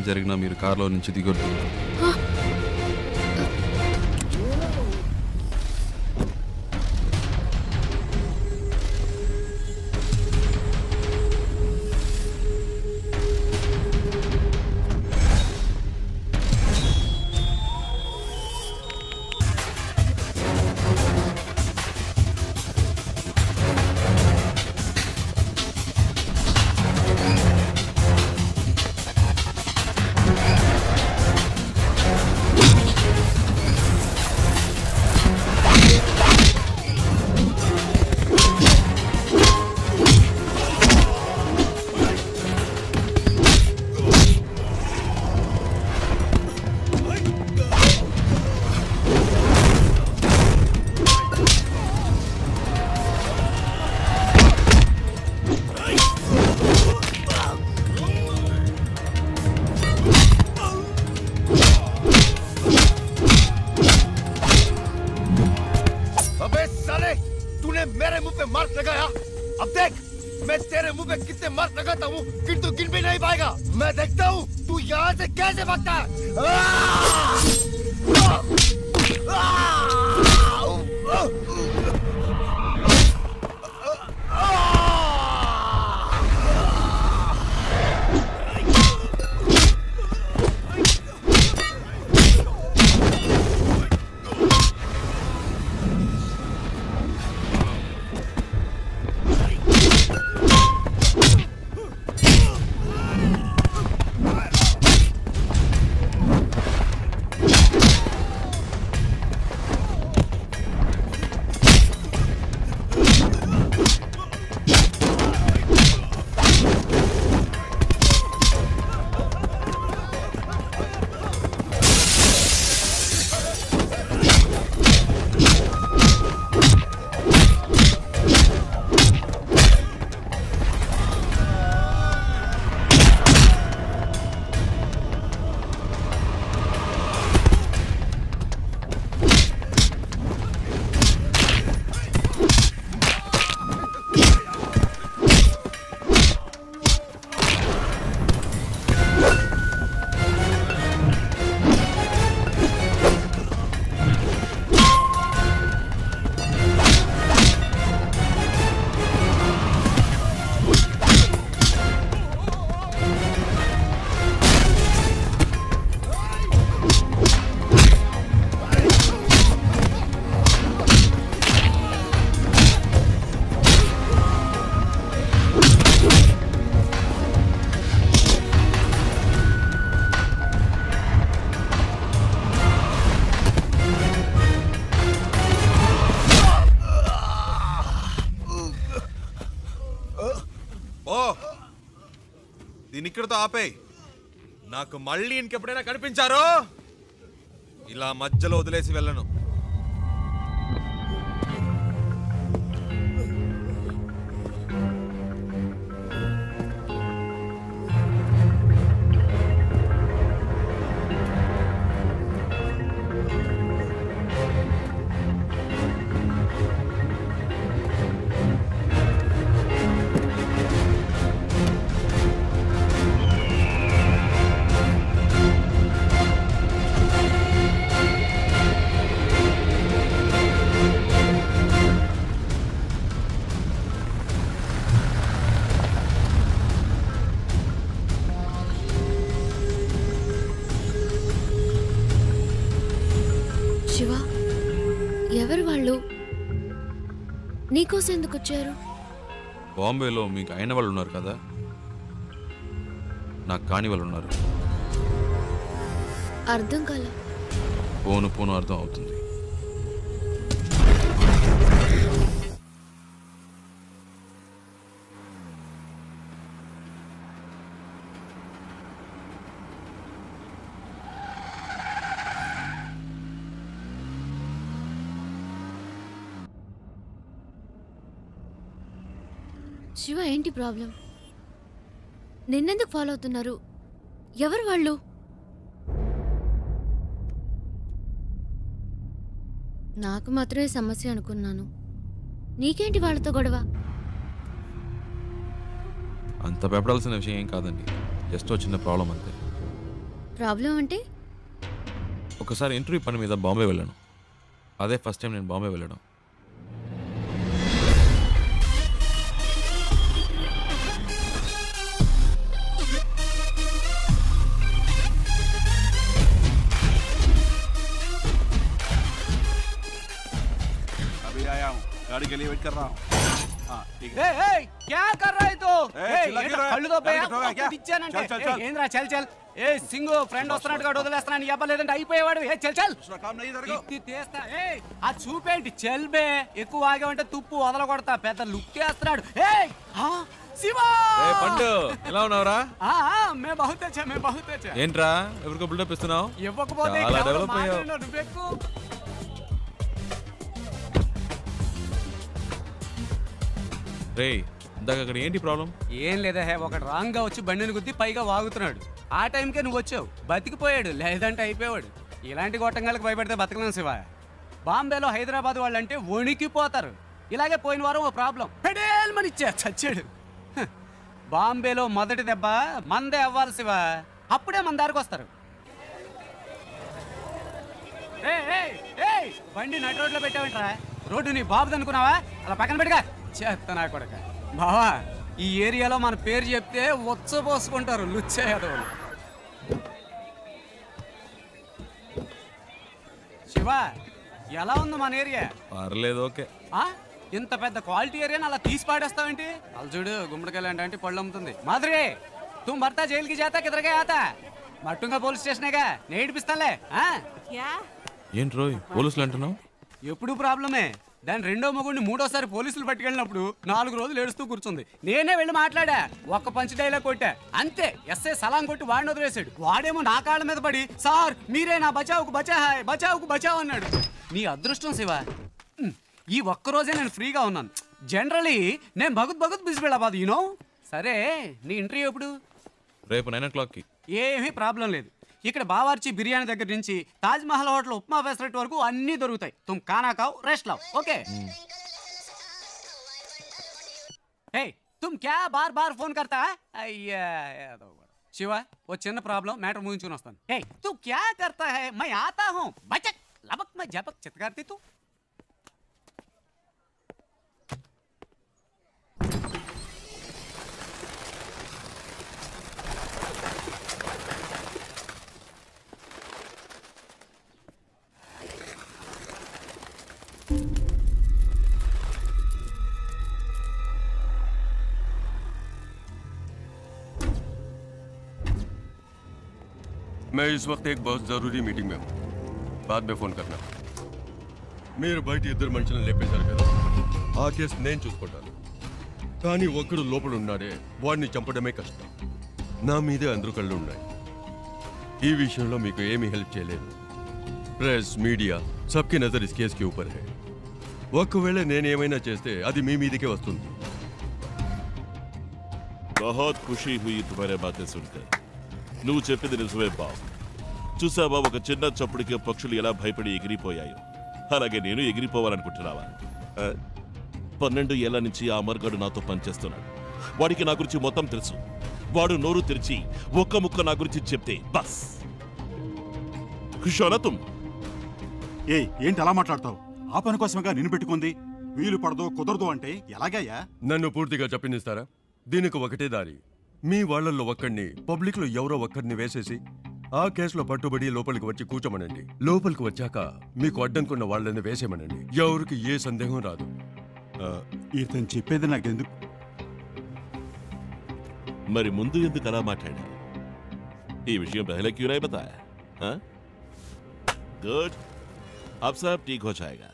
జరిగినా మీరు కారులో నుంచి దిగొద్దు. मेरे मुंह पे मार्क लगाया। अब देख मैं तेरे मुंह पे कितने मार्क लगाता हूँ फिर तू गिन भी नहीं पाएगा। मैं देखता हूँ तू यहाँ से कैसे भागता है। దీని ఇక్కడతో ఆపే. నాకు మళ్ళీ ఇంకెప్పుడైనా కనిపించారో ఇలా మధ్యలో వదిలేసి వెళ్ళను. శివ, ఎవరు వాళ్ళు? నీకోసం ఎందుకు వచ్చారు? బాంబేలో మీకు అయిన వాళ్ళు ఉన్నారు కదా, నాకు కాని వాళ్ళు ఉన్నారు. అర్థం కాల. పోను పోను అర్థం అవుతుంది. శివ, ఏంటి ప్రాబ్లం? నిన్నెందుకు ఫాలో అవుతున్నారు? ఎవరు వాళ్ళు? నాకు మాత్రమే సమస్య అనుకున్నాను. నీకేంటి వాళ్ళతో గొడవ? అంత భయపడాల్సిన విషయం ఏం కాదండి, జస్ట్ చిన్న ప్రాబ్లం అంతే. ప్రాబ్లం అంటే? ఒకసారి ఇంటర్వ్యూ పని మీద బాంబే వెళ్ళాను. అదే ఫస్ట్ టైం నేను బాంబే వెళ్ళడం. अभी आया हूँ, गाड़ी के लिए वेट कर रहा हूँ। हाँ ठीक है। क्या कर रहा है तो चिल्ला क्यों रहा है? కళ్ళు తో टारगेट होगा क्या? ఇచ్చానంటే चल, चल, चल। ఏంద్రా చల్ చల్ ఏ సింగు ఫ్రెండ్ వస్తున్నాడు కూడా వదిలేస్తున్నాను ఇవ్వలేదంటే అయిపోయేవాడు ఏ చల్ చల్ दूसरा काम नहीं तेरे को। ఇది తీస్తా ఏ ఆ చూపేంటి చల్ బే ఎక్కువ ఆగావంటే తుప్పు వదలగొడతా పెద్ద లుక్ వేస్తున్నాడు ఏ శివా ఏ పండు ఎలా ఉన్నావురా? మే బహుత్ అచ్చా మే బహుత్ అచ్చా ఏంట్రా ఎవరికో బిల్డప్ ఇస్తున్నావు? ఇవ్వకపోతే చాలా ఇక్కడ డెవలప్ అయ్యావు. మాట్లాడినావు, నువ్వెక్కు. రే ఇందాక అక్కడ ఏంటి ప్రాబ్లం? ఏం లేదా హే ఒకటి రాంగ్ గా వచ్చి బండిని గుద్ది పైగా వాగుతున్నాడు. ఆ టైంకే నువ్వు వచ్చావు, బతికిపోయాడు, లేదంటే అయిపోయాడు. ఇలాంటి గొట్టంగాలకు భయపడితే బతకలేం శివ. బాంబేలో హైదరాబాద్ వాళ్ళంటే వణికిపోతారు. ఇలాగే పోయిన వారం ఓ ప్రాబ్లం పెడేల్మని ఇచ్చా చచ్చాడు. హ, బాంబేలో మొదటి దెబ్బ మందే అవ్వాలి శివ, అప్పుడే మన దారికి వస్తారు. బండి నడి రోడ్లో పెట్టావంటరా, రోడ్డు నీ బాబుది అనుకున్నావా? అలా పక్కన పెట్టుగా చేస్తా నా కొడక. బావా ఈ ఏరియాలో మన పేరు చెప్తే ఉచ్చపోసుకుంటారు లుచ్చే యాదవులు. శివ ఎలా ఉంది మన ఏరియా? పర్లేదు, ఓకే. ఇంత పెద్ద క్వాలిటీ ఏరియాని అలా తీసి పాడేస్తావేంటి? అలా చూడు గుమ్మడికాయలు అంటే పళ్ళు అమ్ముతుంది. మాధురి తుమ్ భర్తా జైలుకి జాతా కిదరగా ఆతా మట్టుంగా పోలీస్ స్టేషనేగా నేడిపిస్తాలే. ఏంటి రోయ్ పోలీసులు అంటున్నావు? ఎప్పుడు ప్రాబ్లమే. దాని రెండో మొగుడిని మూడోసారి పోలీసులు పట్టుకెళ్ళినప్పుడు 4 రోజులు ఏడుస్తూ కూర్చుంది. నేనే వెళ్ళి మాట్లాడా, ఒక్క పంచ్ డైలాగ్ కొట్టా అంతే. ఎస్ఐ సలాం కొట్టి వాడిని వదిలేశాడు. వాడేమో నా కాళ్ళ మీద పడి సార్ మీరే నా బచావుకు బచాహాయ్ బచావుకు బచావ్ అన్నాడు. నీ అదృష్టం శివ, ఈ ఒక్కరోజే నేను ఫ్రీగా ఉన్నాను. జనరలీ నేను భగత్ బిజీ వెళ్ళబాదు యూనో. సరే నీ ఇంటర్వ్యూ ఎప్పుడు? రేపు 9 o'clockకి. ఏమీ ప్రాబ్లం లేదు. ఇక్కడ బావార్చి బిర్యానీ దగ్గర నుంచి తాజ్ మహల్ హోటల్ ఉప్మా ఫెసరెట్ వరకు అన్నీ దొరుకుతాయి. తుమ్ ఖానా ఖావ్ రెస్ట్ లావ్ ఓకే. హే తుమ్ క్యా బార్ బార్ ఫోన్ కర్తా? అయ్యా శివ ఓ చిన్న ప్రాబ్లం, మ్యాటర్ ముగించుకుని వస్తాను. హే తు క్యా కర్తా హై? మై ఆతా హూ బచక్ లబక్ మై జబక్ చిత్కార్తి తు. मैं इस वक्त एक बहुत जरूरी मीटिंग में हूँ, बाद में फोन करना. మీరు బయట ఇద్దరు మనుషులను లేపేశారు కదా, ఆ కేసు నేను చూసుకుంటాను. కానీ ఒక్కడు లోపల ఉన్నాడే, వాడిని చంపడమే కష్టం. నా మీదే అందరూ కళ్ళు ఉన్నాయి. ఈ విషయంలో మీకు ఏమీ హెల్ప్ చేయలేదు. Press media సబ్కి Nazar is case కి ఊపర్ హై. ఒకవేళ నేనేమైనా చేస్తే అది మీ మీదకే వస్తుంది. बहुत खुशी हुई तुम्हारे बातें सुनकर. నువ్వు చెప్పింది నిజమే బాబు. చూసావా ఒక చిన్న చప్పుడికి పక్షులు ఎలా భయపడి ఎగిరిపోయాయో, అలాగే నేను ఎగిరిపోవాలనుకుంటున్నావా? 12 ఏళ్ల నుంచి ఆ అమర్గాడు నాతో పనిచేస్తున్నాడు. వాడికి నా గురించి మొత్తం తెలుసు. వాడు నోరు తెరిచి ఒక్క ముక్క నా గురించి చెప్తే బస్ ఖుషోనా. ఏంటి అలా మాట్లాడతావు? ఆ పని కోసమేగా నిన్ను పెట్టుకుంది. వీలు పడదో కుదరదు అంటే ఎలాగయ్యా? నన్ను పూర్తిగా చెప్పనిస్తారా? దీనికి ఒకటే దారి. మీ వాళ్ళల్లో ఒక్కడిని పబ్లిక్ లో ఎవరో ఒక్కడిని వేసేసి ఆ కేసులో పట్టుబడి లోపలికి వచ్చి కూర్చోమనండి. లోపలికి వచ్చాక మీకు అడ్డంకున్న వాళ్ళని వేసేమనండి. ఎవరికి ఏ సందేహం రాదు. ఇతను చెప్పేది నాకెందుకు? మరి ముందు ఎందుకు అలా మాట్లాడా? ఈ విషయం పहले क्यों नहीं बताया? गुड, अब सब ठीक हो जाएगा.